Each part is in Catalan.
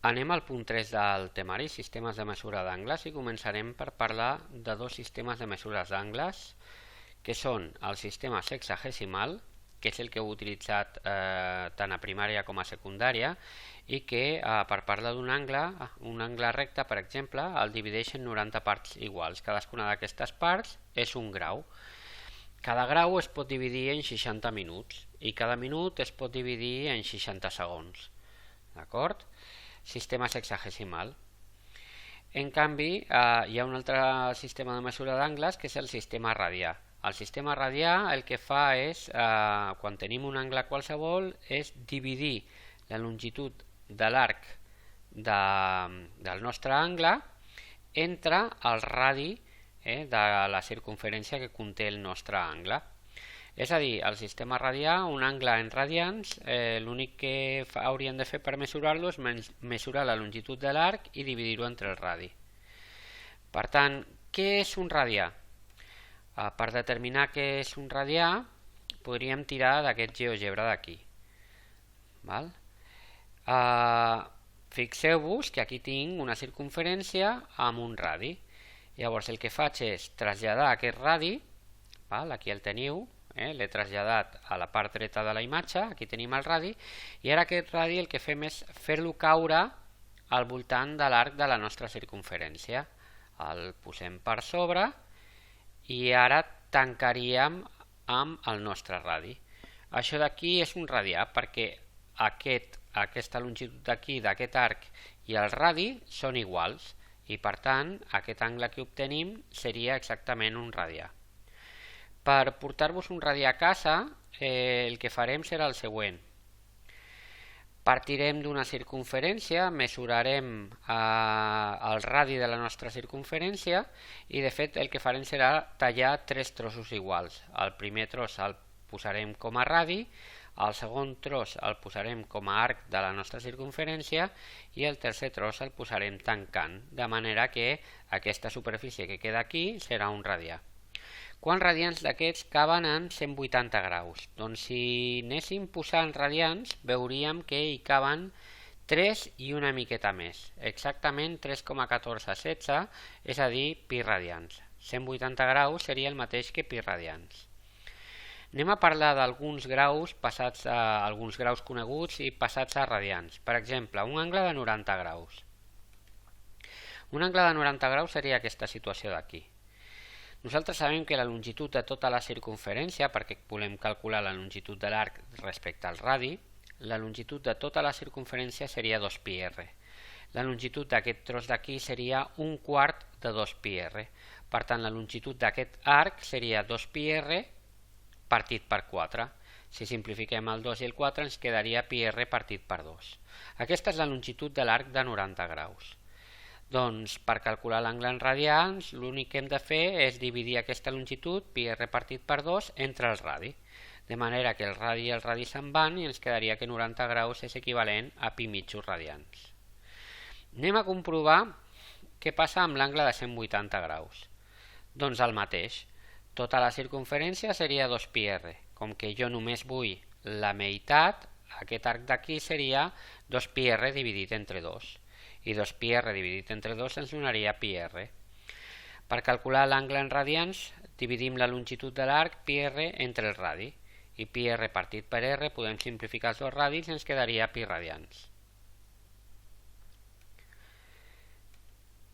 Anem al punt 3 del temari, sistemes de mesura d'angles, i començarem per parlar de dos sistemes de mesures d'angles, que són el sistema sexagesimal, que és el que heu utilitzat tant a primària com a secundària, i que per parlar d'un angle, un angle recte, per exemple, el divideix en 90 parts iguals. Cadascuna d'aquestes parts és un grau. Cada grau es pot dividir en 60 minuts i cada minut es pot dividir en 60 segons. D'acord? Sistema sexagesimal. En canvi, hi ha un altre sistema de mesura d'angles que és el sistema radià. El sistema radià el que fa és, quan tenim un angle qualsevol, és dividir la longitud de l'arc del nostre angle entre el radi de la circunferència que conté el nostre angle. És a dir, el sistema radià, un angle en radians, l'únic que hauríem de fer per mesurar-lo és mesurar la longitud de l'arc i dividir-ho entre el radi. Per tant, què és un radià? Per determinar què és un radià, podríem tirar d'aquest GeoGebra d'aquí. Fixeu-vos que aquí tinc una circunferència amb un radi. Llavors el que faig és traslladar aquest radi, aquí el teniu, l'he traslladat a la part dreta de la imatge, aquí tenim el radi, i ara aquest radi el que fem és fer-lo caure al voltant de l'arc de la nostra circunferència. El posem per sobre i ara tancaríem amb el nostre radi. Això d'aquí és un radià perquè aquesta longitud d'aquí, d'aquest arc i el radi són iguals i per tant aquest angle que obtenim seria exactament un radià. Per portar-vos un radià a casa, el que farem serà el següent. Partirem d'una circunferència, mesurarem el radi de la nostra circunferència i de fet el que farem serà tallar tres trossos iguals. El primer tros el posarem com a radi, el segon tros el posarem com a arc de la nostra circunferència i el tercer tros el posarem tancant, de manera que aquesta superfície que queda aquí serà un radià. Quants radians d'aquests caben en 180 graus? Doncs si anéssim posant radians, veuríem que hi caben 3 i una miqueta més, exactament 3,1416, és a dir, pi radians. 180 graus seria el mateix que pi radians. Anem a parlar d'alguns graus passats a alguns graus coneguts i passats a radians. Per exemple, un angle de 90 graus. Un angle de 90 graus seria aquesta situació d'aquí. Nosaltres sabem que la longitud de tota la circunferència, perquè volem calcular la longitud de l'arc respecte al radi, la longitud de tota la circunferència seria 2πr. La longitud d'aquest tros d'aquí seria un quart de 2πr. Per tant, la longitud d'aquest arc seria 2πr partit per 4. Si simplifiquem el 2 i el 4 ens quedaria πr partit per 2. Aquesta és la longitud de l'arc de 90 graus. Doncs per calcular l'angle en radians l'únic que hem de fer és dividir aquesta longitud, πr partit per 2, entre el radi. De manera que el radi i el radi se'n van i ens quedaria que 90 graus és equivalent a pi mitjos radians. Anem a comprovar què passa amb l'angle de 180 graus. Doncs el mateix. Tota la circunferència seria 2πr. Com que jo només vull la meitat, aquest arc d'aquí seria 2πr dividit entre 2. I 2πr dividit entre 2 ens donaria πr. Per calcular l'angle en radians, dividim la longitud de l'arc πr entre el radi. I πr partit per r podem simplificar els dos radis i ens quedaria pi radians.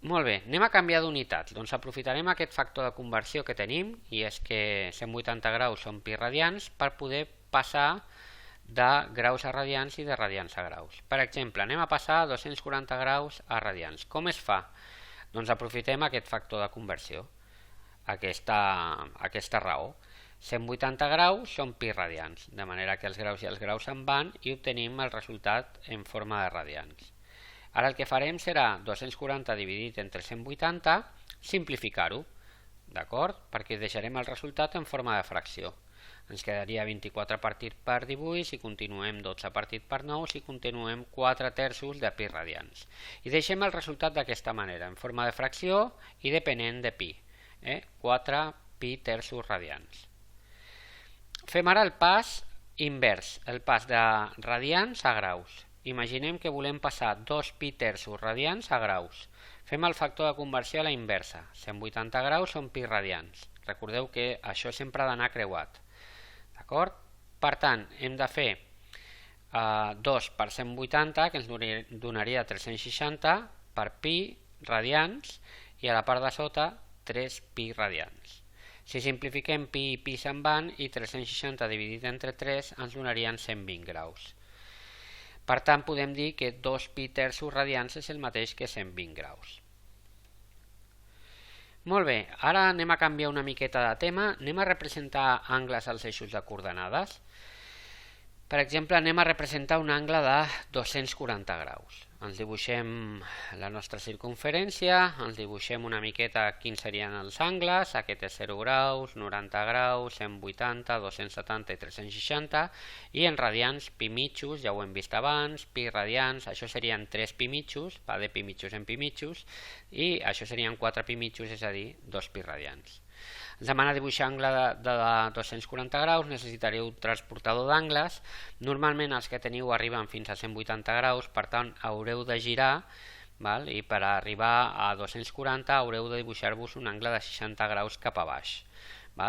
Molt bé, anem a canviar d'unitats. Doncs aprofitarem aquest factor de conversió que tenim, i és que 180 graus són pi radians, per poder passar de graus a radians i de radians a graus. Per exemple, anem a passar 240 graus a radians. Com es fa? Doncs aprofitem aquest factor de conversió, aquesta raó. 180 graus són pi radians, de manera que els graus i els graus se'n van i obtenim el resultat en forma de radians. Ara el que farem serà 240 dividit entre 180, simplificar-ho, d'acord? Perquè deixarem el resultat en forma de fracció. Ens quedaria 24 partit per 18 si continuem 12 partit per 9 si continuem 4 terços de pi radians. I deixem el resultat d'aquesta manera, en forma de fracció i depenent de pi. 4 pi terços radians. Fem ara el pas invers, el pas de radians a graus. Imaginem que volem passar 2 pi terços radians a graus. Fem el factor de conversió a la inversa. 180 graus són pi radians. Recordeu que això sempre ha d'anar creuat. D'acord? Per tant, hem de fer 2 per 180, que ens donaria 360 per pi radians, i a la part de sota 3 pi radians. Si simplifiquem pi i pi se'n van, i 360 dividit entre 3 ens donarien 120 graus. Per tant, podem dir que 2 pi terços radians és el mateix que 120 graus. Molt bé, ara anem a canviar una miqueta de tema, anem a representar angles als eixos de coordenades. Per exemple, anem a representar un angle de 240 graus. Ens dibuixem la nostra circunferència, ens dibuixem una miqueta quins serien els angles. Aquest és 0 graus, 90 graus, 180, 270 i 360. I en radians, pi mitjos, ja ho hem vist abans, pi radians, això serien 3 pi mitjos, va de pi mitjos en pi mitjos, i això serien 4 pi mitjos, és a dir, 2 pi radians. Ens demana dibuixar angle de 240 graus, necessitareu un transportador d'angles. Normalment els que teniu arriben fins a 180 graus, per tant haureu de girar, i per arribar a 240 haureu de dibuixar-vos un angle de 60 graus cap a baix.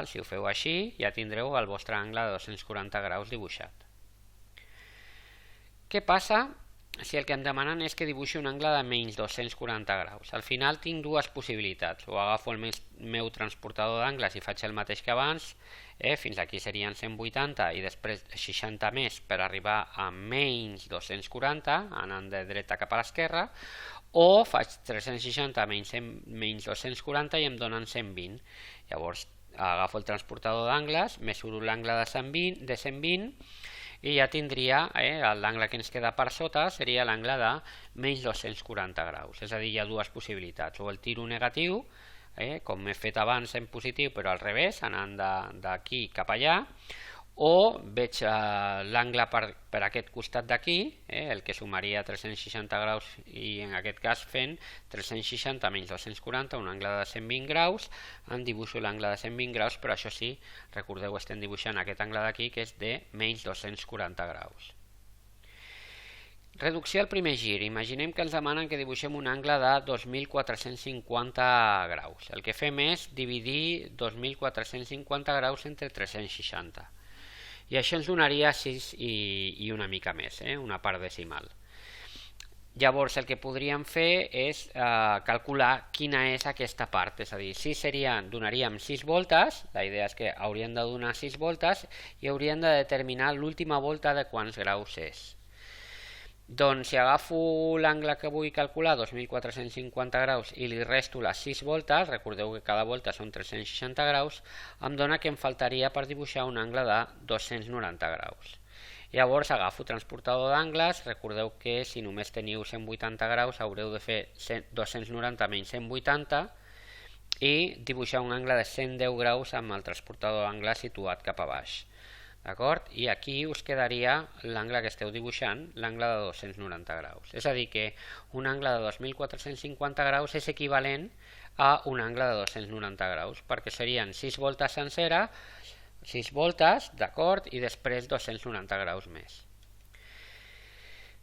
Si ho feu així, ja tindreu el vostre angle de 240 graus dibuixat. Què passa si el que em demanen és que dibuixi un angle de menys 240 graus? Al final tinc dues possibilitats. O agafo el meu transportador d'angles i faig el mateix que abans, fins aquí serien 180 i després 60 més per arribar a menys 240, anant de dreta cap a l'esquerra, o faig 360 menys 240 i em donen 120. Llavors agafo el transportador d'angles, mesuro l'angle de 120, i ja tindria, l'angle que ens queda per sota seria l'angle de menys 240 graus. És a dir, hi ha dues possibilitats. O el tiro negatiu, com he fet abans en positiu, però al revés, anant d'aquí cap allà, o veig l'angle per aquest costat d'aquí, el que sumaria 360 graus, i en aquest cas fent 360 menys 240, un angle de 120 graus, em dibuixo l'angle de 120 graus, però això sí, recordeu, estem dibuixant aquest angle d'aquí, que és de menys 240 graus. Reducció al primer gir. Imaginem que ens demanen que dibuixem un angle de 2.450 graus. El que fem és dividir 2.450 graus entre 360. I això ens donaria 6 i una mica més, una part decimal. Llavors el que podríem fer és calcular quina és aquesta part, és a dir, si donaríem 6 voltes, la idea és que haurien de donar 6 voltes i haurien de determinar l'última volta de quants graus és. Doncs si agafo l'angle que vull calcular, 2.450 graus, i li resto les 6 voltes, recordeu que cada volta són 360 graus, em dona que em faltaria per dibuixar un angle de 290 graus. Llavors agafo transportador d'angles, recordeu que si només teniu 180 graus haureu de fer 290 menys 180 i dibuixar un angle de 110 graus amb el transportador d'angles situat cap a baix. D'acord? I aquí us quedaria l'angle que esteu dibuixant, l'angle de 290 graus. És a dir que un angle de 2.450 graus és equivalent a un angle de 290 graus, perquè serien 6 voltes sencera, 6 voltes, d'acord, i després 290 graus més.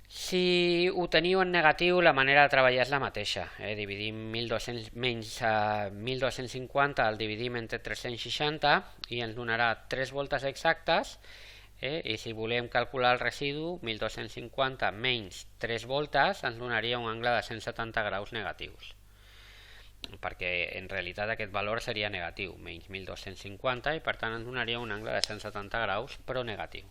Si ho teniu en negatiu, la manera de treballar és la mateixa. Dividim 1.200 menys 1.250 el dividim entre 360 i ens donarà 3 voltes exactes, i si volem calcular el residu, 1.250 menys 3 voltes ens donaria un angle de 170 graus negatius, perquè en realitat aquest valor seria negatiu, menys 1.250, i per tant ens donaria un angle de 170 graus però negatiu.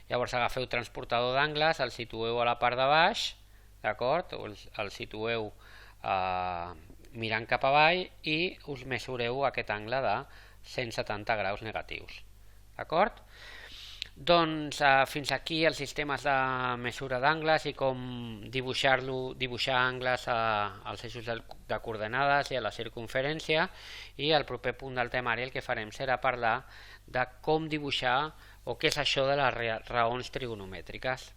Llavors agafeu transportador d'angles, el situeu a la part de baix, d'acord? El situeu mirant cap avall i us mesureu aquest angle de 170 graus negatius, d'acord? Doncs fins aquí els sistemes de mesura d'angles i com dibuixar angles als eixos de coordenades i a la circunferència, i el proper punt del temari el que farem serà parlar de com dibuixar o què és això de les raons trigonomètriques.